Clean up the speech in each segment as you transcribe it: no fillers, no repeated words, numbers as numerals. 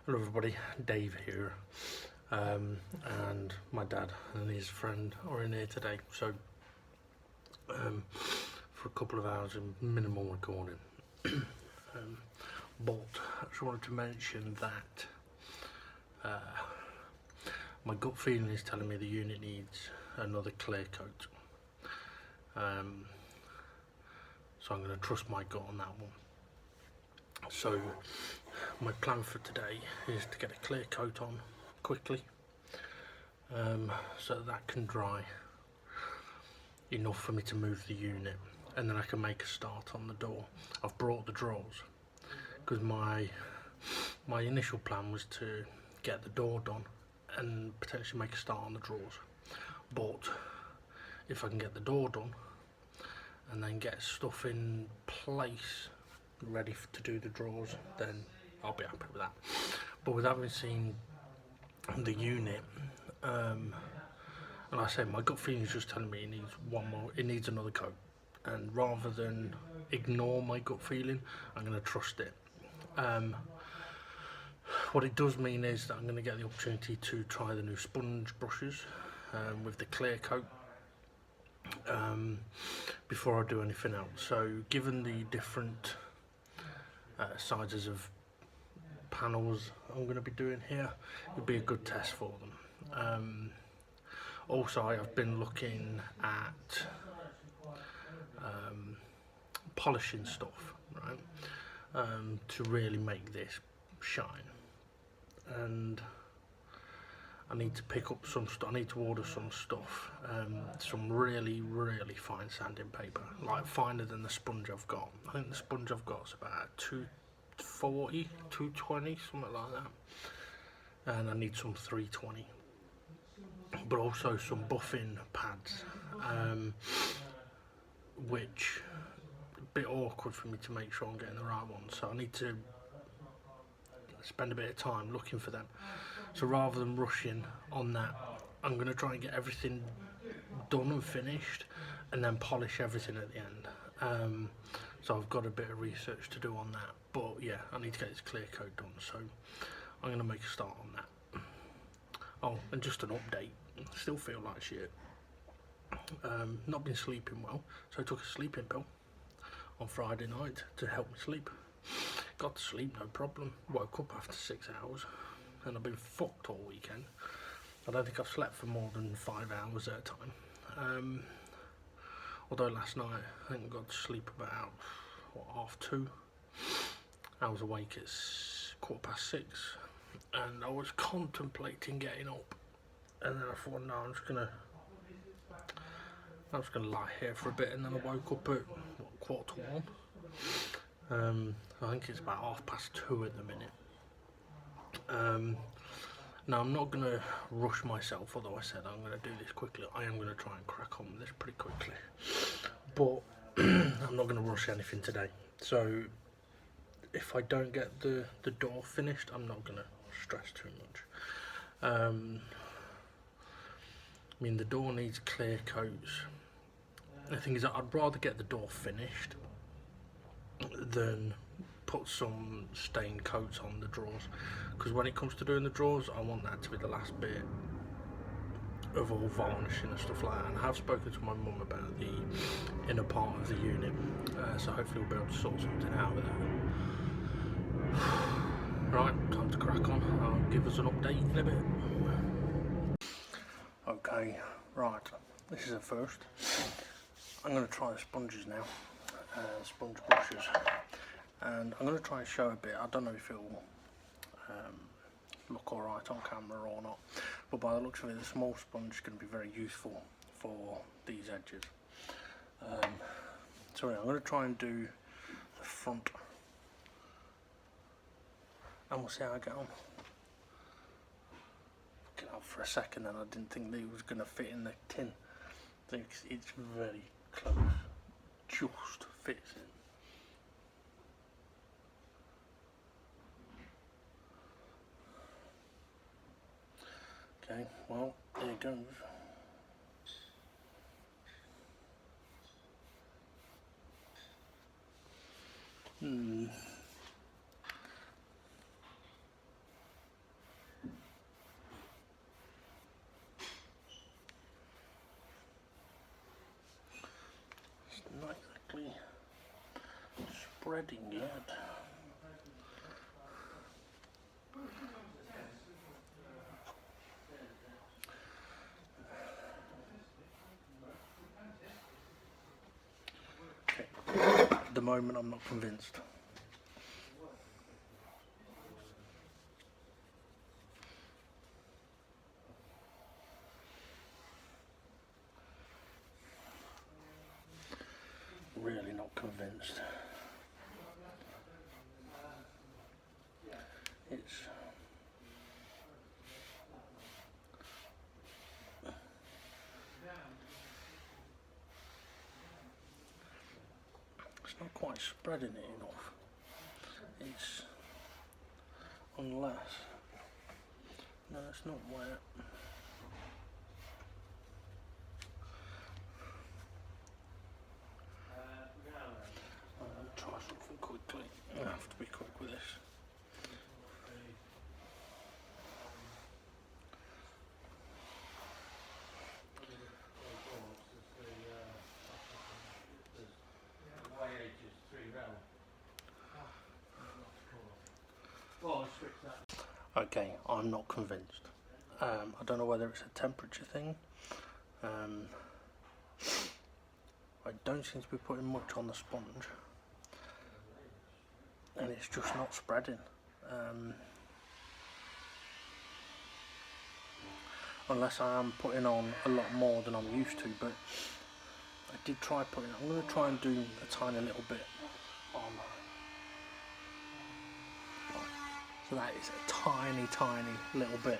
Hello everybody, Dave here, and my dad and his friend are in here today, so for a couple of hours in minimal recording. But I just wanted to mention that my gut feeling is telling me the unit needs another clear coat, so I'm going to trust my gut on that one. So my plan for today is to get a clear coat on quickly, so that can dry enough for me to move the unit, and then I can make a start on the door. I've brought the drawers because my initial plan was to get the door done and potentially make a start on the drawers, but if I can get the door done and then get stuff in place ready to do the drawers, then I'll be happy with that. But with having seen the unit, and like I said, my gut feeling is just telling me it needs one more, it needs another coat, and rather than ignore my gut feeling, I'm going to trust it. What it does mean is that I'm going to get the opportunity to try the new sponge brushes with the clear coat before I do anything else. So given the different sizes of panels I'm going to be doing here, it'll be a good test for them. Also, I have been looking at polishing stuff, right, to really make this shine, and I need to pick up some stuff. I need to order some stuff, some really fine sanding paper, like finer than the sponge I've got. I think the sponge I've got is about 240, 220, something like that, and I need some 320, but also some buffing pads, which a bit awkward for me to make sure I'm getting the right one, so I need to spend a bit of time looking for them. So rather than rushing on that, I'm going to try and get everything done and finished and then polish everything at the end. So I've got a bit of research to do on that, but yeah, I need to get this clear coat done, so I'm going to make a start on that. Oh, and just an update, I still feel like shit. Not been sleeping well, so I took a sleeping pill on Friday night to help me sleep. Got to sleep, no problem. Woke up after 6 hours, and I've been fucked all weekend. I don't think I've slept for more than 5 hours at a time. Although last night I think I got to sleep about 2:30. I was awake at 6:15, and I was contemplating getting up, and then I thought, no, I'm just gonna lie here for a bit, and then I woke up at 1:45. I think it's about 2:30 at the minute. Now I'm not going to rush myself, although I said I'm going to do this quickly. I am going to try and crack on with this pretty quickly, but I'm not going to rush anything today. So if I don't get the door finished, I'm not going to stress too much. I mean, the door needs clear coats. The thing is, I'd rather get the door finished than put some stained coats on the drawers, because when it comes to doing the drawers, I want that to be the last bit of all varnishing and stuff like that. And I have spoken to my mum about the inner part of the unit, so hopefully we'll be able to sort something out with that. Right, time to crack on. I'll give us an update in a bit. Okay, right, this is a first. I'm going to try the sponges now, sponge brushes, and I'm going to try and show a bit. I don't know if it'll look alright on camera or not, but by the looks of it, the small sponge is going to be very useful for these edges. So yeah, I'm going to try and do the front, and we'll see how I get on. Looking out for a second, then I didn't think that it was going to fit in the tin. I think it's very close, just fits in. Okay, well, there it goes. spreading yet. Okay. At the moment I'm not convinced. Really not convinced. It's not quite spreading it enough. It's unless no, it's not wet. I'll try something quickly. I have to be quick with this. Okay, I'm not convinced. I don't know whether it's a temperature thing. I don't seem to be putting much on the sponge, and it's just not spreading. Unless I am putting on a lot more than I'm used to, but I did try putting. I'm going to try and do a tiny little bit on. So that is a tiny, tiny little bit.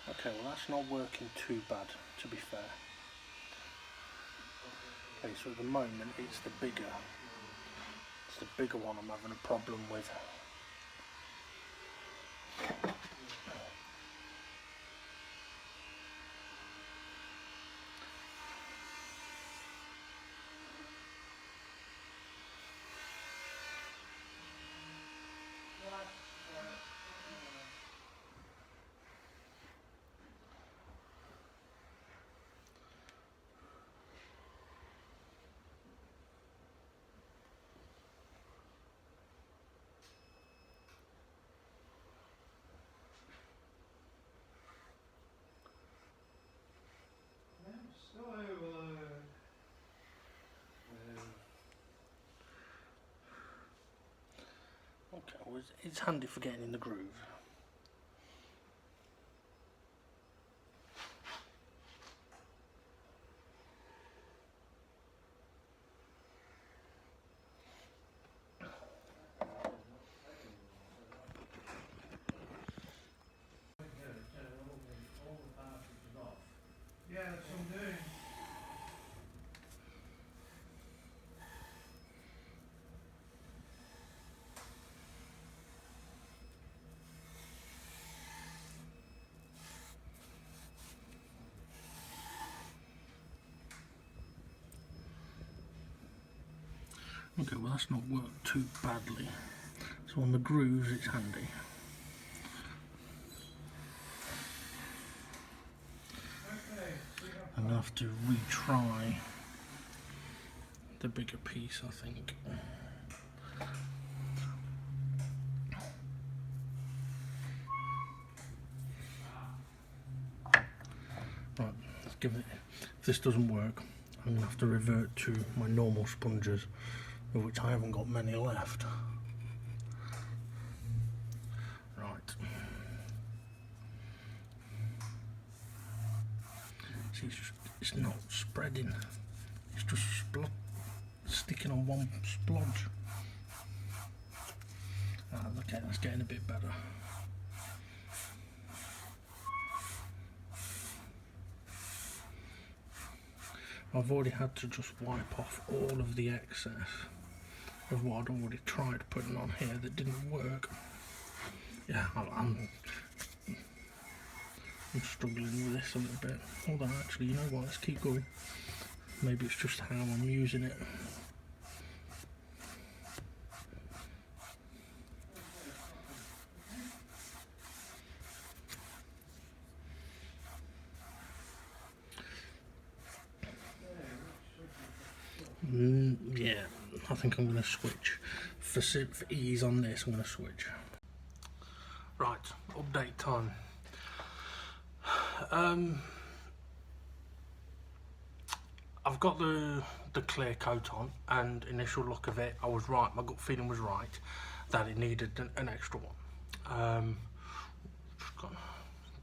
Okay, well that's not working too bad, to be fair. Okay, so at the moment it's the bigger one I'm having a problem with. Okay, well it's handy for getting in the groove. Yeah, that's what I'm doing. Okay, well that's not worked too badly. So on the grooves it's handy. I'm going to have to retry the bigger piece, I think. Right, let's give it. If this doesn't work, I'm going to have to revert to my normal sponges, of which I haven't got many left. Right. See, it's not spreading. It's just sticking on one splodge. Okay, that's getting a bit better. I've already had to just wipe off all of the excess of what I'd already tried putting on here that didn't work. Yeah, I'm struggling with this a little bit. Although actually, you know what, let's keep going. Maybe it's just how I'm using it. think I'm going to switch. For ease on this, I'm going to switch. Right, update time. I've got the clear coat on, and initial look of it, I was right, my gut feeling was right, that it needed an extra one. Just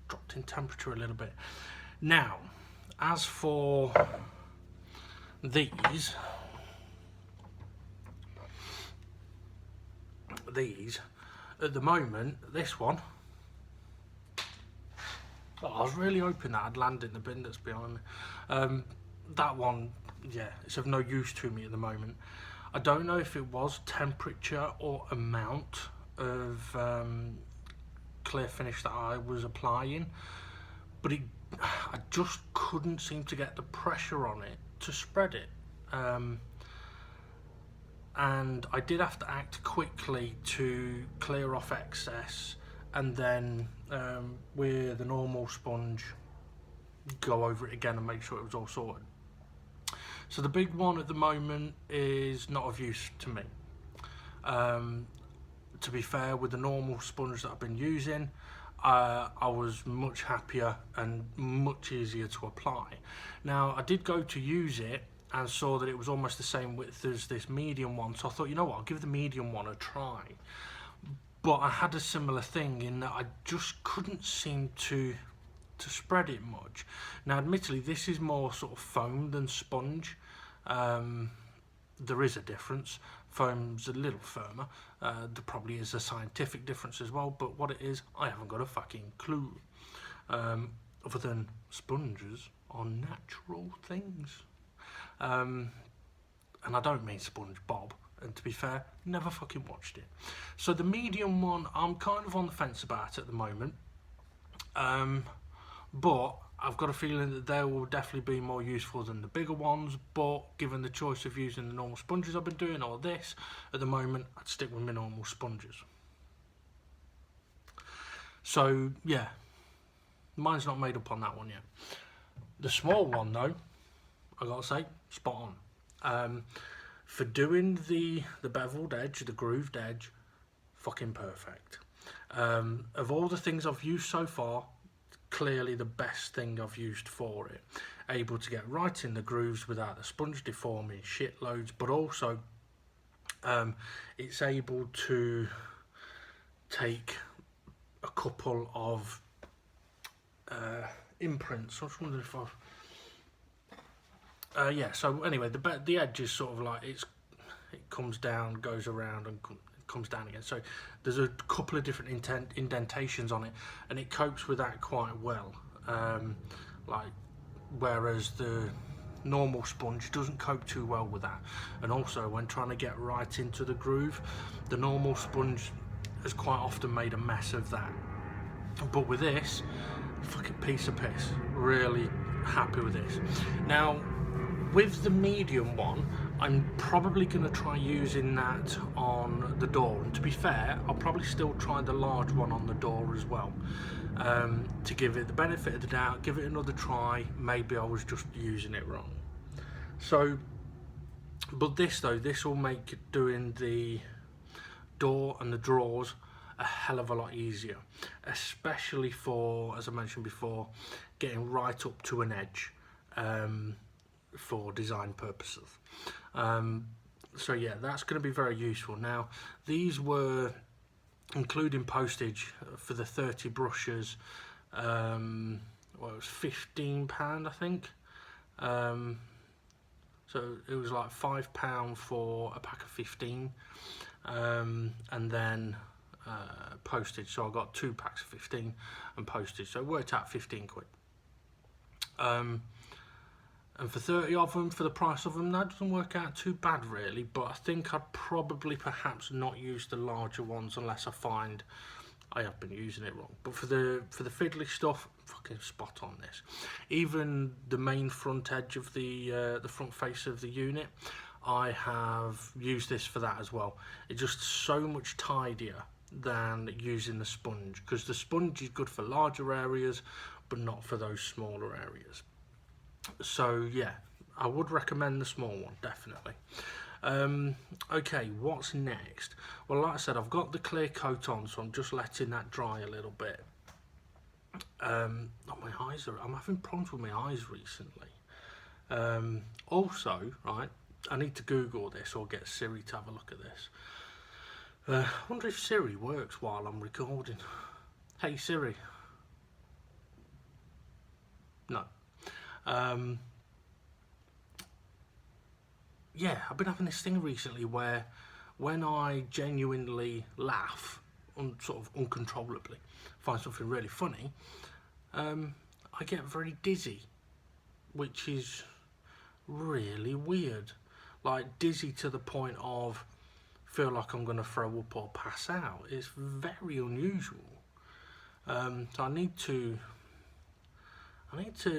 dropped in temperature a little bit. Now, as for these, at the moment, this one, I was really hoping that I'd land in the bin that's behind me. That one, yeah, it's of no use to me at the moment. I don't know if it was temperature or amount of clear finish that I was applying, but I just couldn't seem to get the pressure on it to spread it. And I did have to act quickly to clear off excess, and then with a normal sponge go over it again and make sure it was all sorted. So the big one at the moment is not of use to me. To be fair, with the normal sponge that I've been using, I was much happier and much easier to apply. Now, I did go to use it and saw that it was almost the same width as this medium one, so I thought, you know what, I'll give the medium one a try. But I had a similar thing in that I just couldn't seem to spread it much. Now, admittedly, this is more sort of foam than sponge. There is a difference. Foam's a little firmer. There probably is a scientific difference as well, but what it is, I haven't got a fucking clue. Other than sponges are natural things. And I don't mean SpongeBob, and to be fair, never fucking watched it. So the medium one, I'm kind of on the fence about at the moment. But I've got a feeling that they will definitely be more useful than the bigger ones, but given the choice of using the normal sponges I've been doing or this, at the moment I'd stick with my normal sponges. So yeah, mine's not made up on that one yet. The small one though, I gotta say, spot on. For doing the beveled edge, the grooved edge, fucking perfect. Of all the things I've used so far, clearly the best thing I've used for it. Able to get right in the grooves without the sponge deforming shitloads, but also it's able to take a couple of imprints. I was wondering if yeah, so anyway, the edge is sort of like, it comes down, goes around and comes down again, so there's a couple of different indentations on it, and it copes with that quite well, like, whereas the normal sponge doesn't cope too well with that. And also when trying to get right into the groove, the normal sponge has quite often made a mess of that, but with this, fucking piece of piss. Really happy with this. Now with the medium one, I'm probably going to try using that on the door, and to be fair, I'll probably still try the large one on the door as well, to give it the benefit of the doubt, give it another try. Maybe I was just using it wrong. So, but this though, this will make doing the door and the drawers a hell of a lot easier, especially for, as I mentioned before, getting right up to an edge, for design purposes. So yeah, that's going to be very useful. Now these were, including postage, for the 30 brushes, well, it was £15 I think, so it was like £5 for a pack of 15, and then postage, so I got 2 packs of 15 and postage, so it worked out 15 quid. And for 30 of them, for the price of them, that doesn't work out too bad really, but I think I'd probably perhaps not use the larger ones unless I find I have been using it wrong. But for the fiddly stuff, fucking spot on this. Even the main front edge of the front face of the unit, I have used this for that as well. It's just so much tidier than using the sponge, because the sponge is good for larger areas but not for those smaller areas. So yeah, I would recommend the small one, definitely. Okay, what's next? Well, like I said, I've got the clear coat on, so I'm just letting that dry a little bit. Oh, I'm having problems with my eyes recently. Also, right, I need to Google this or get Siri to have a look at this. I wonder if Siri works while I'm recording. Hey Siri. No. Yeah, I've been having this thing recently where when I genuinely laugh, sort of uncontrollably, find something really funny, I get very dizzy, which is really weird. Like dizzy to the point of feel like I'm going to throw up or pass out. It's very unusual. So I need to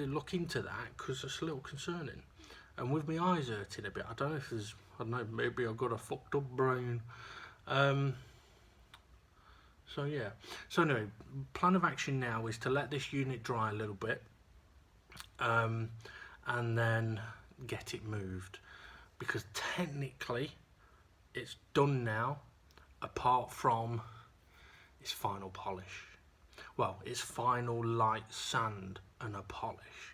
look into that because it's a little concerning. And with my eyes hurting a bit, I don't know if there's, I don't know, maybe I've got a fucked up brain. So yeah. So anyway, plan of action now is to let this unit dry a little bit, and then get it moved, because technically it's done now, apart from its final polish. Well, its final light sand and a polish.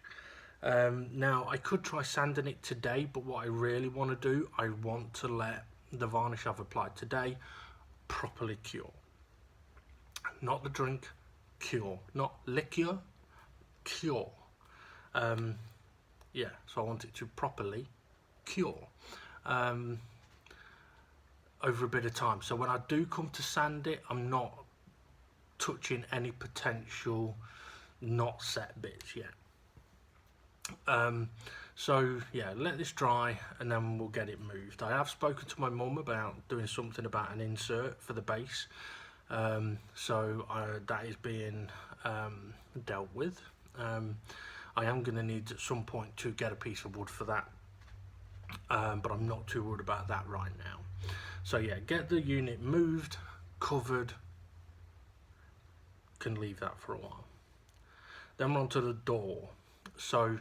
Now I could try sanding it today, but what I really want to do, I want to let the varnish I've applied today properly cure. Not the drink, cure. Not liqueur, cure. Yeah, so I want it to properly cure over a bit of time. So when I do come to sand it, I'm not touching any potential not set bits yet. So yeah, let this dry and then we'll get it moved. I have spoken to my mum about doing something about an insert for the base, so that is being dealt with. I am going to need at some point to get a piece of wood for that, but I'm not too worried about that right now. So yeah, get the unit moved, covered, can leave that for a while. Then we're on to the door. So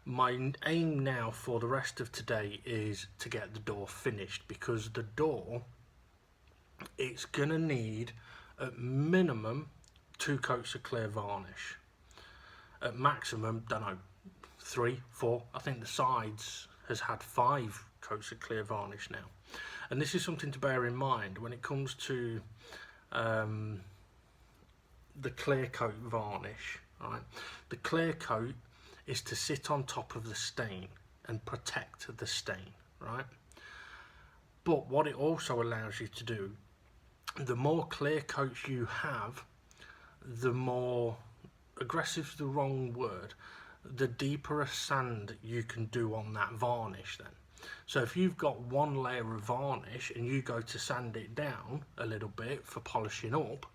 my aim now for the rest of today is to get the door finished, because the door, it's gonna need at minimum 2 coats of clear varnish, at maximum, don't know, 3, 4. I think the sides has had 5 coats of clear varnish now. And this is something to bear in mind when it comes to the clear coat varnish, right? The clear coat is to sit on top of the stain and protect the stain, right? But what it also allows you to do, the more clear coats you have, the more aggressive is the wrong word, the deeper a sand you can do on that varnish then. So if you've got one layer of varnish and you go to sand it down a little bit for polishing up,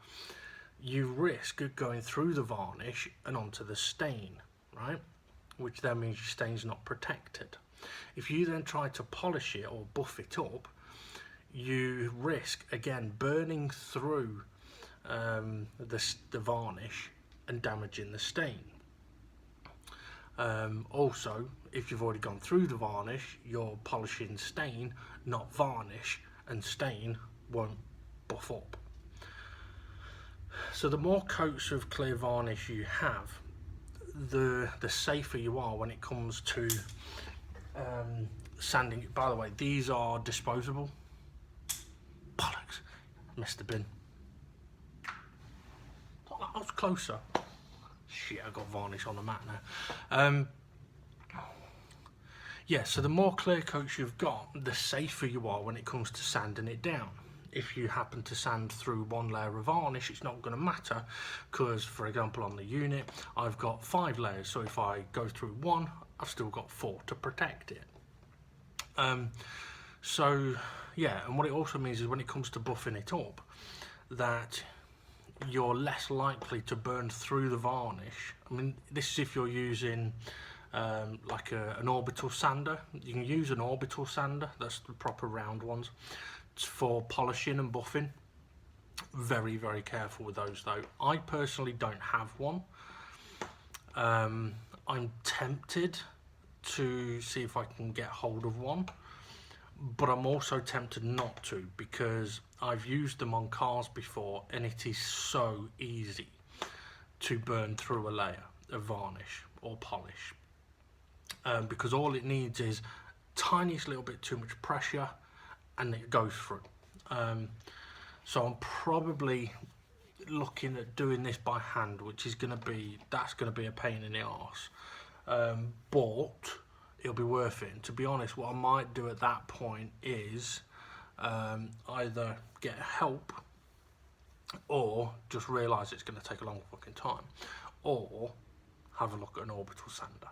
you risk going through the varnish and onto the stain, right? Which then means your stain's not protected. If you then try to polish it or buff it up, you risk again burning through the varnish and damaging the stain. Also, if you've already gone through the varnish, you're polishing stain, not varnish, and stain won't buff up. So the more coats of clear varnish you have, the safer you are when it comes to sanding. By the way, these are disposable. Bollocks, missed the bin. Oh, I was closer. Shit, I got varnish on the mat now. Yeah, so the more clear coats you've got, the safer you are when it comes to sanding it down. If you happen to sand through one layer of varnish, it's not going to matter, because for example on the unit I've got 5 layers, so if I go through one, I've still got 4 to protect it. So yeah, and what it also means is when it comes to buffing it up, that you're less likely to burn through the varnish. I mean, this is if you're using like an orbital sander. You can use an orbital sander, that's the proper round ones, for polishing and buffing. Very, very careful with those though. I personally don't have one. I'm tempted to see if I can get hold of one, but I'm also tempted not to, because I've used them on cars before and it is so easy to burn through a layer of varnish or polish, because all it needs is tiniest little bit too much pressure and it goes through. So I'm probably looking at doing this by hand, which is going to be a pain in the arse, but it'll be worth it. And to be honest, what I might do at that point is either get help or just realise it's going to take a long fucking time, or have a look at an orbital sander,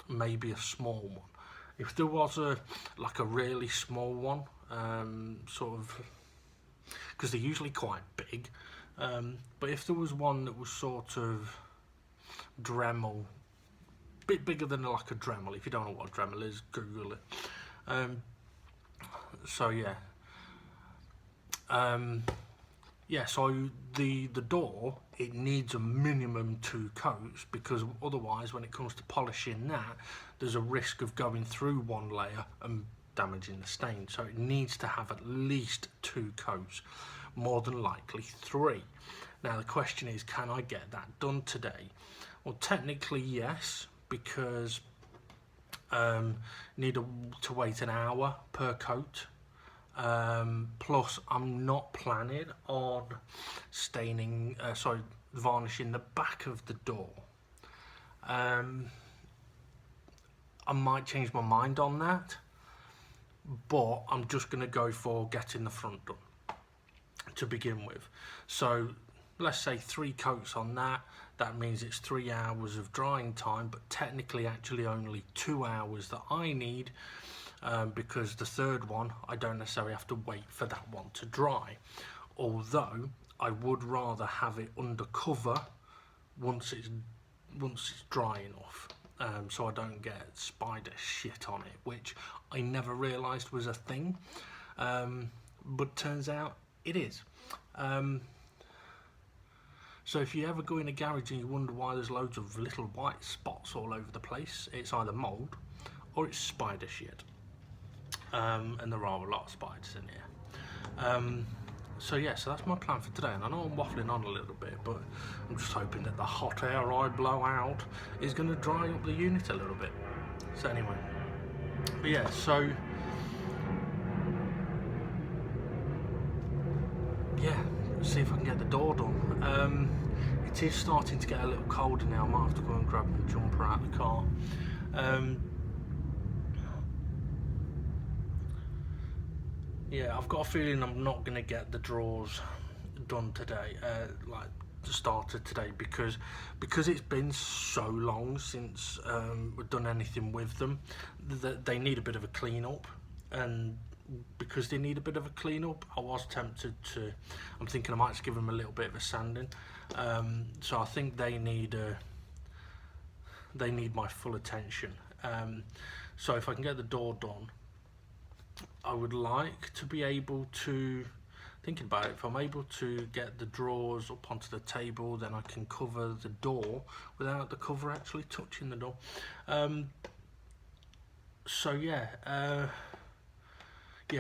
maybe a small one. If there was a really small one, sort of, because they're usually quite big, but if there was one that was sort of Dremel, bit bigger than like a Dremel. If you don't know what a Dremel is, Google it. So yeah, so the door, it needs a minimum 2 coats, because otherwise when it comes to polishing that, there's a risk of going through one layer and damaging the stain. So it needs to have at least 2 coats, more than likely 3. Now the question is, can I get that done today? Well, technically yes, because need to wait an hour per coat. Plus I'm not planning on varnishing the back of the door. I might change my mind on that, but I'm just going to go for getting the front done to begin with. So let's say 3 coats on that. That means it's 3 hours of drying time, but technically actually only 2 hours that I need, because the third one, I don't necessarily have to wait for that one to dry. Although I would rather have it under cover once it's dry enough, so I don't get spider shit on it, which I never realised was a thing, but turns out it is. So if you ever go in a garage and you wonder why there's loads of little white spots all over the place, it's either mould or it's spider shit. And there are a lot of spiders in here. So yeah, so that's my plan for today. And I know I'm waffling on a little bit, but I'm just hoping that the hot air I blow out is going to dry up the unit a little bit. So anyway, but yeah, so yeah, let's see if I can get the door done. It is starting to get a little colder now. I might have to go and grab my jumper out of the car. Yeah, I've got a feeling I'm not going to get the drawers done today, started today, because it's been so long since we've done anything with them, that they need a bit of a clean up. And because they need a bit of a clean up, I was tempted to, I'm thinking I might just give them a little bit of a sanding. So I think they need my full attention. So if I can get the door done, I would like to be able to, thinking about it, if I'm able to get the drawers up onto the table, then I can cover the door without the cover actually touching the door. So yeah,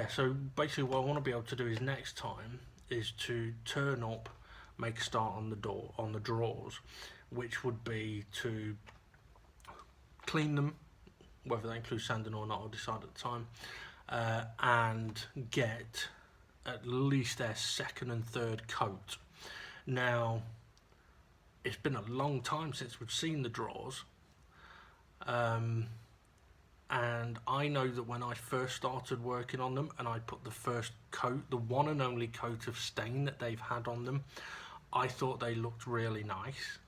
so basically what I want to be able to do is next time is to turn up, make a start on the drawers, which would be to clean them, whether they include sanding or not, I'll decide at the time, and get at least their second and third coat. Now, it's been a long time since we've seen the drawers, and I know that when I first started working on them and I put the first coat, the one and only coat of stain that they've had on them, I thought they looked really nice.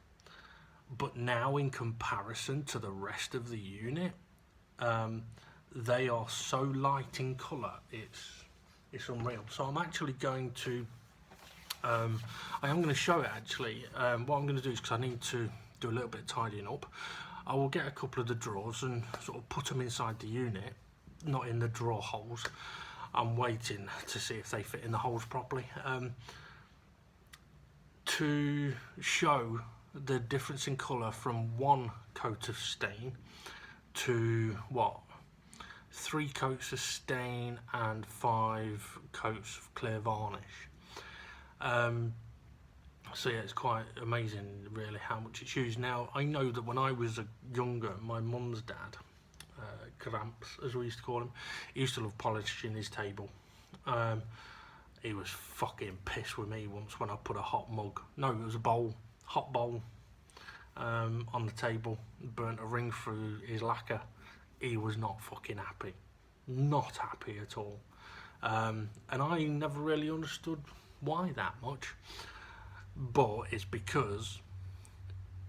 But now in comparison to the rest of the unit, they are so light in colour, it's unreal. So I'm actually going to, I am going to show it actually. What I'm going to do is, because I need to do a little bit of tidying up, I will get a couple of the drawers and sort of put them inside the unit, not in the drawer holes. I'm waiting to see if they fit in the holes properly, to show the difference in colour from one coat of stain to what? 3 coats of stain and 5 coats of clear varnish. So yeah, it's quite amazing really how much it's used. Now I know that when I was younger, my mum's dad, Gramps as we used to call him, he used to love polishing his table. He was fucking pissed with me once when I put a hot bowl on the table, burnt a ring through his lacquer. He was not fucking happy, not happy at all. And I never really understood why that much, but it's because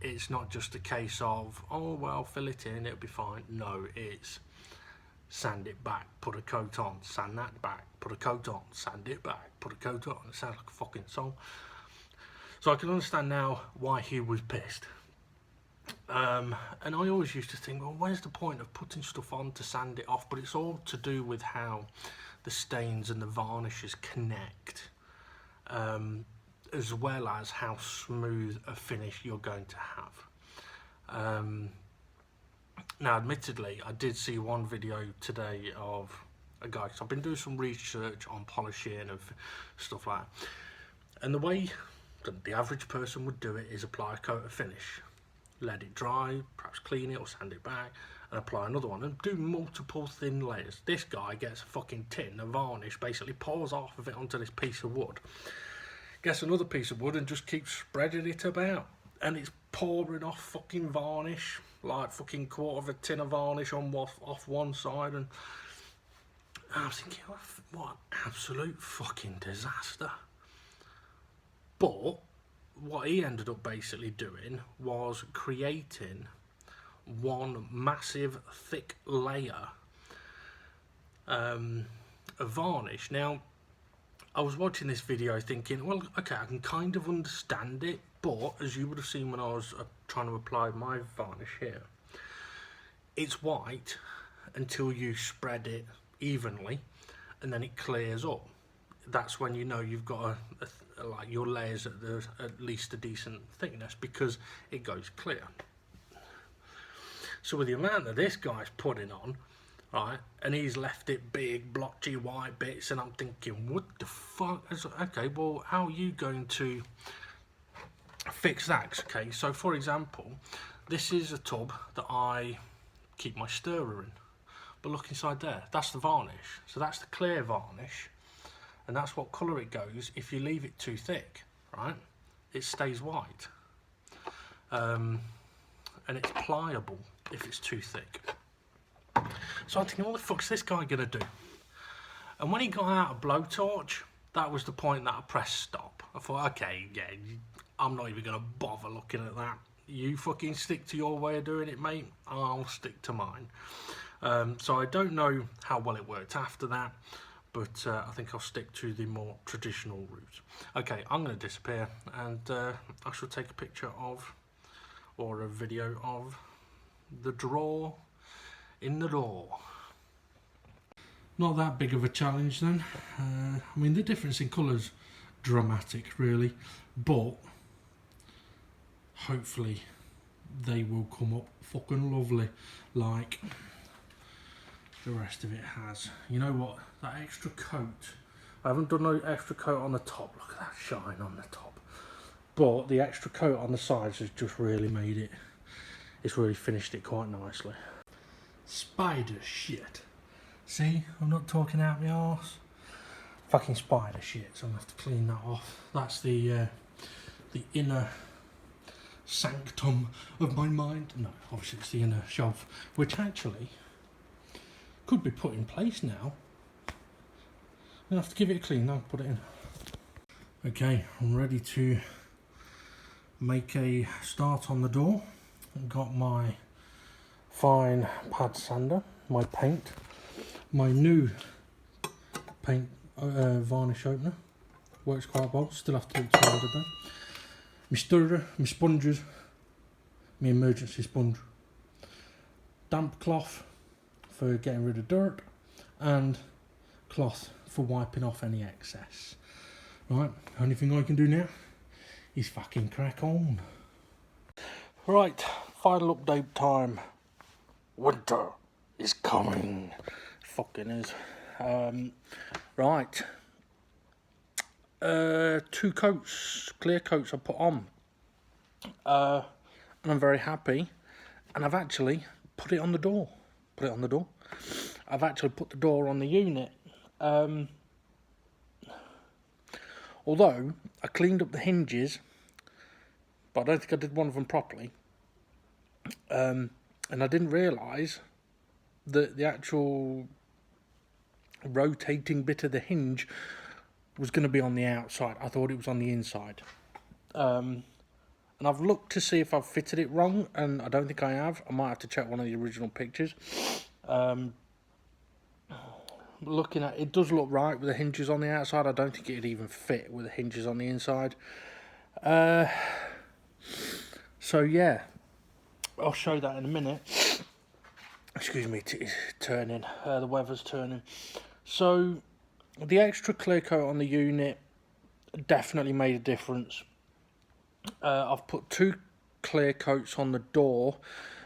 it's not just a case of, oh well, fill it in, it'll be fine. No, it's sand it back, put a coat on, sand that back, put a coat on, sand it back, put a coat on. It sounds like a fucking song. So I can understand now why he was pissed. And I always used to think, well, where's the point of putting stuff on to sand it off? But it's all to do with how the stains and the varnishes connect, as well as how smooth a finish you're going to have. Now, admittedly, I did see one video today of a guy, because I've been doing some research on polishing and stuff like that. And the way that the average person would do it is apply a coat of finish, let it dry, perhaps clean it or sand it back, and apply another one, and do multiple thin layers. This guy gets a fucking tin of varnish, basically pours half of it onto this piece of wood, gets another piece of wood and just keeps spreading it about, and it's pouring off fucking varnish, like fucking quarter of a tin of varnish on off one side. And I was thinking, what an absolute fucking disaster. But what he ended up basically doing was creating one massive thick layer of varnish. Now, I was watching this video thinking, well, okay, I can kind of understand it, but as you would have seen when I was trying to apply my varnish here, it's white until you spread it evenly, and then it clears up. That's when you know you've got like your layers at least a decent thickness, because it goes clear. So with the amount that this guy's putting on, right, and he's left it big, blotchy white bits, and I'm thinking, what the fuck? Okay, well, how are you going to fix that? Okay, so for example, this is a tub that I keep my stirrer in, but look inside there, that's the varnish. So that's the clear varnish, and that's what colour it goes. If you leave it too thick, right, it stays white, and it's pliable if it's too thick. So I'm thinking, what the fuck's this guy gonna do? And when he got out a blowtorch, that was the point that I pressed stop. I thought, okay, yeah, I'm not even gonna bother looking at that. You fucking stick to your way of doing it, mate. I'll stick to mine. So I don't know how well it worked after that, but I think I'll stick to the more traditional route. Okay, I'm going to disappear, and I shall take a picture of, or a video of, the drawer in the door. Not that big of a challenge then. I mean, the difference in colour's dramatic, really, but hopefully they will come up fucking lovely like the rest of it has. You know what, that extra coat, I haven't done no extra coat on the top. Look at that shine on the top, but the extra coat on the sides has just really made it, it's really finished it quite nicely. Spider shit. See, I'm not talking out my arse. Fucking spider shit, so I'm gonna have to clean that off. That's the inner sanctum of my mind. No, obviously it's the inner shelf, which actually could be put in place now. I'm gonna have to give it a clean now, put it in. Okay, I'm ready to make a start on the door. I've got my fine pad sander, my paint, my new paint varnish opener, works quite well, still have to do it to though. My stirrer, my sponges, my emergency sponge, damp cloth for getting rid of dirt, and cloth for wiping off any excess. Right, only thing I can do now is fucking crack on. Right, final update time. Winter is coming. fucking is. Right. 2 coats, clear coats I put on. And I'm very happy. And I've actually put it on the door. I've actually put the door on the unit. Although I cleaned up the hinges, but I don't think I did one of them properly. And I didn't realise that the actual rotating bit of the hinge was going to be on the outside. I thought it was on the inside. And I've looked to see if I've fitted it wrong, and I don't think I have. I might have to check one of the original pictures. Looking at it, does look right with the hinges on the outside. I don't think it'd even fit with the hinges on the inside. So yeah, I'll show that in a minute. Excuse me, it's turning. The weather's turning. So the extra clear coat on the unit definitely made a difference. I've put 2 clear coats on the door,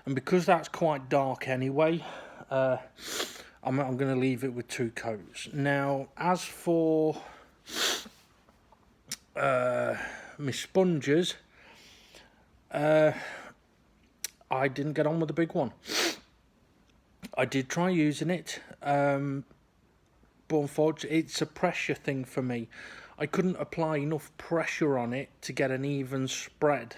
and because that's quite dark anyway, I'm going to leave it with 2 coats. Now, as for my sponges, I didn't get on with the big one. I did try using it, but unfortunately it's a pressure thing for me. I couldn't apply enough pressure on it to get an even spread.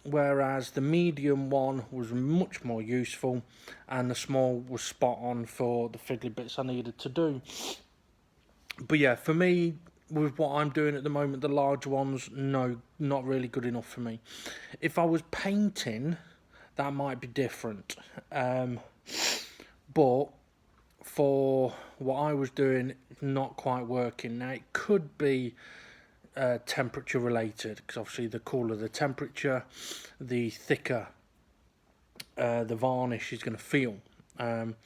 Whereas the medium one was much more useful, and the small was spot on for the fiddly bits I needed to do. But yeah, for me, with what I'm doing at the moment, the large ones, no, not really good enough for me. If I was painting, that might be different. But for what I was doing, not quite working. Now, it could be temperature related, because obviously the cooler the temperature, the thicker the varnish is going to feel, and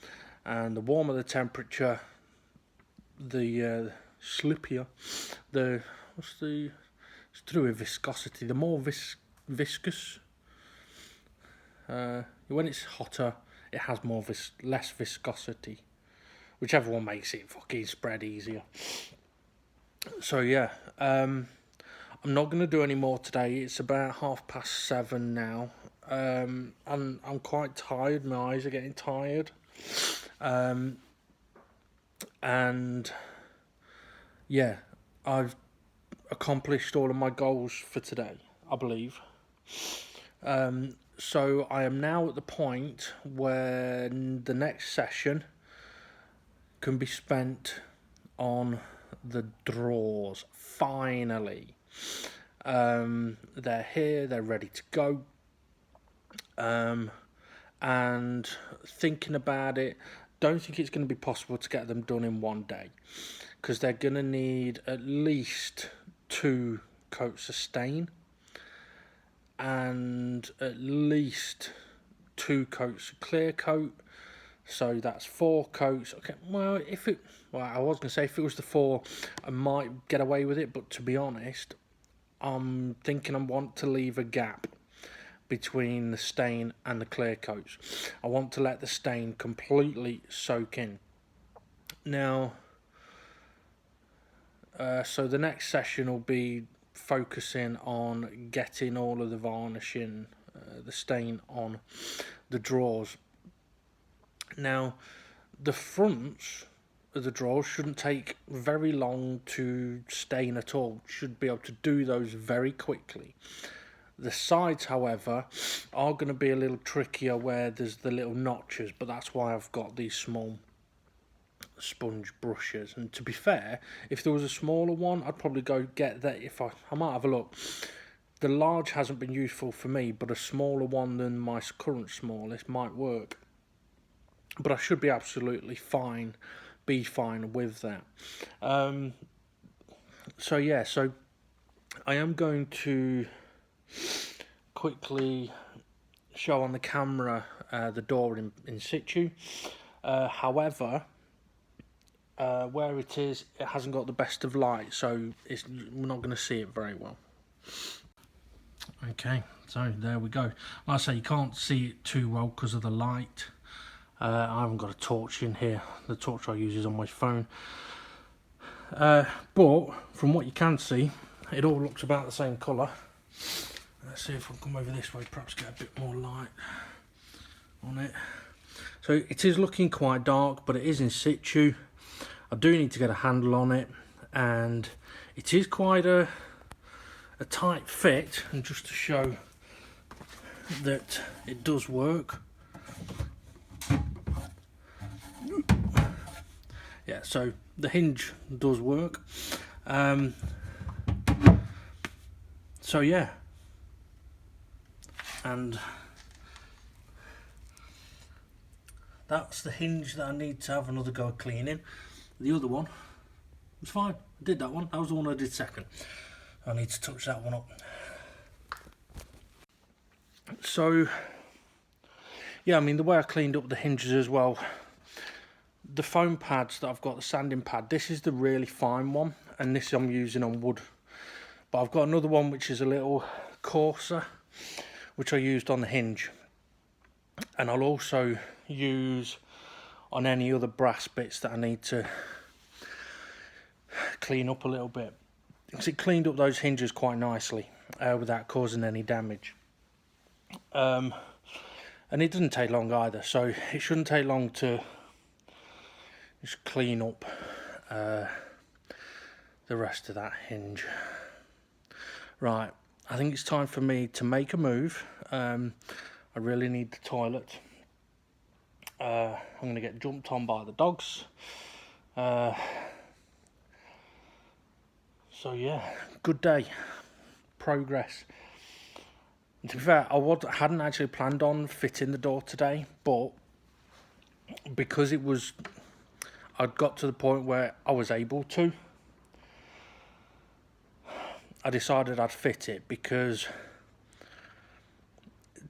the warmer the temperature, the slippier it's to do with viscosity. The more viscous, when it's hotter, it has less viscosity, whichever one makes it fucking spread easier. So yeah, I'm not going to do any more today. It's about 7:30 now. I'm quite tired. My eyes are getting tired. And yeah, I've accomplished all of my goals for today, I believe. So I am now at the point where the next session can be spent on the drawers. Finally, they're here, they're ready to go, and thinking about it, don't think it's going to be possible to get them done in one day, because they're going to need at least 2 coats of stain and at least 2 coats of clear coat. So that's 4 coats. Okay, well, I was going to say if it was the 4, I might get away with it, but to be honest, I'm thinking I want to leave a gap between the stain and the clear coats. I want to let the stain completely soak in. Now, so the next session will be focusing on getting all of the varnishing, the stain on the drawers. Now, the fronts of the drawers shouldn't take very long to stain at all. Should be able to do those very quickly. The sides, however, are going to be a little trickier where there's the little notches, but that's why I've got these small sponge brushes. And to be fair, if there was a smaller one, I'd probably go get that. I might have a look. The large hasn't been useful for me, but a smaller one than my current smallest might work. But I should be absolutely fine with that. So yeah, so I am going to quickly show on the camera the door in situ. However, where it is, it hasn't got the best of light, so we're not going to see it very well. Okay, so there we go. Like I say, you can't see it too well because of the light. I haven't got a torch in here. The torch I use is on my phone. But from what you can see, it all looks about the same colour. Let's see if I can come over this way, perhaps get a bit more light on it. So it is looking quite dark, but it is in situ. I do need to get a handle on it, and it is quite a tight fit. And just to show that it does work, yeah, so the hinge does work. So yeah, and that's the hinge that I need to have another go at cleaning. The other one was fine. I did that one. That was the one I did second. I need to touch that one up. So yeah, I mean, the way I cleaned up the hinges as well, the foam pads that I've got, the sanding pad, this is the really fine one, and this I'm using on wood. But I've got another one which is a little coarser, which I used on the hinge. And I'll also use on any other brass bits that I need to clean up a little bit. Because it cleaned up those hinges quite nicely without causing any damage. And it doesn't take long either, so it shouldn't take long to just clean up the rest of that hinge. Right, I think it's time for me to make a move. I really need the toilet. I'm going to get jumped on by the dogs. So yeah, good day. Progress. And to be fair, I hadn't actually planned on fitting the door today, but because I'd got to the point where I was able to, I decided I'd fit it, because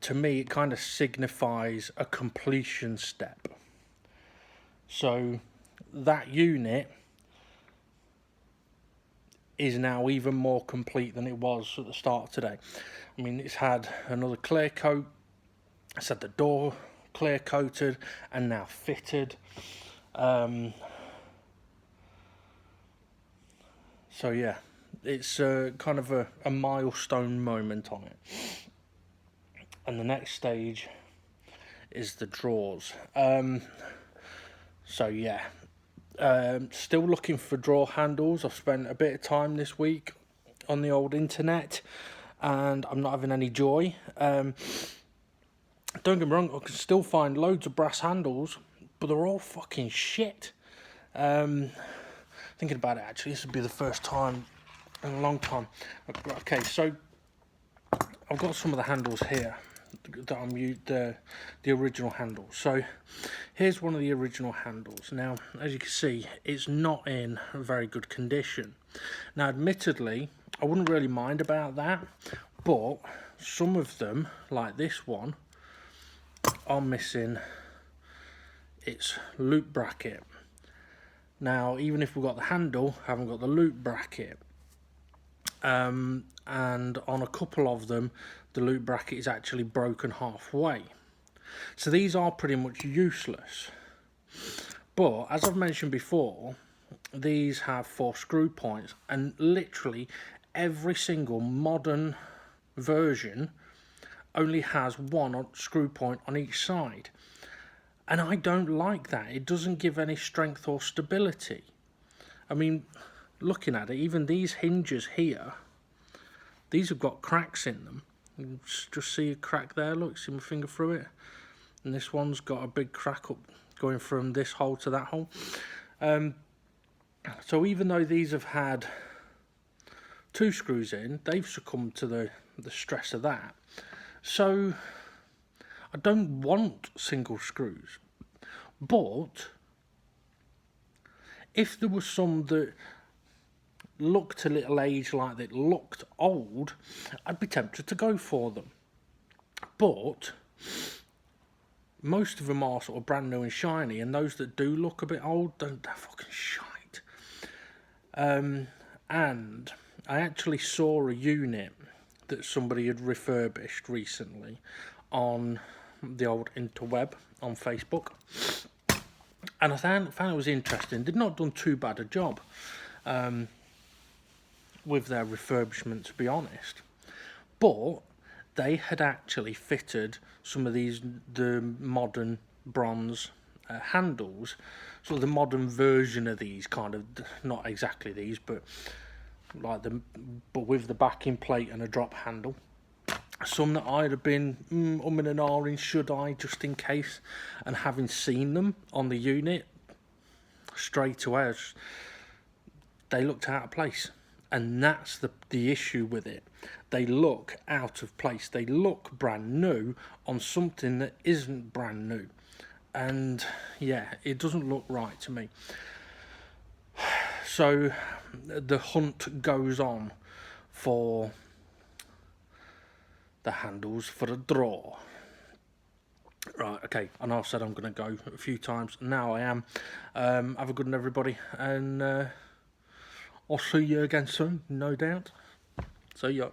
to me it kind of signifies a completion step. So that unit is now even more complete than it was at the start of today. I mean, it's had another clear coat, it's had the door clear coated and now fitted. So yeah, it's kind of a milestone moment on it. And the next stage is the drawers. So yeah, still looking for drawer handles. I've spent a bit of time this week on the old internet, and I'm not having any joy. Don't get me wrong, I can still find loads of brass handles, but they're all fucking shit. Thinking about it, actually, this would be the first time in a long time. Okay, so I've got some of the handles here that I'm using, the original handles. So here's one of the original handles. Now, as you can see, it's not in very good condition. Now, admittedly, I wouldn't really mind about that, but some of them, like this one, are missing its loop bracket. Now, even if we've got the handle, I haven't got the loop bracket. And on a couple of them, the loop bracket is actually broken halfway. So these are pretty much useless. But as I've mentioned before, these have 4 screw points, and literally every single modern version only has 1 screw point on each side. And I don't like that. It doesn't give any strength or stability. I mean, looking at it, even these hinges here, these have got cracks in them. You can just see a crack there, look, see my finger through it. And this one's got a big crack up going from this hole to that hole. So even though these have had 2 screws in, they've succumbed to the stress of that. So I don't want single screws. But if there was some that looked a little aged, like that looked old, I'd be tempted to go for them. But most of them are sort of brand new and shiny, and those that do look a bit old, they're fucking shite. And I actually saw a unit that somebody had refurbished recently on the old interweb on Facebook, and I found it was interesting. They'd not done too bad a job with their refurbishment, to be honest, but they had actually fitted some of the modern bronze handles, so the modern version of these, kind of, not exactly these, but with the backing plate and a drop handle. Some that I'd have been umming and ahhing, should I, just in case, and having seen them on the unit straight away, they looked out of place. And that's the issue with it. They look out of place. They look brand new on something that isn't brand new. And yeah, it doesn't look right to me. So the hunt goes on for the handles for a draw. Right, okay, I know I've said I'm going to go a few times. Now I am. Have a good one, everybody. And I'll see you again soon, no doubt. See ya.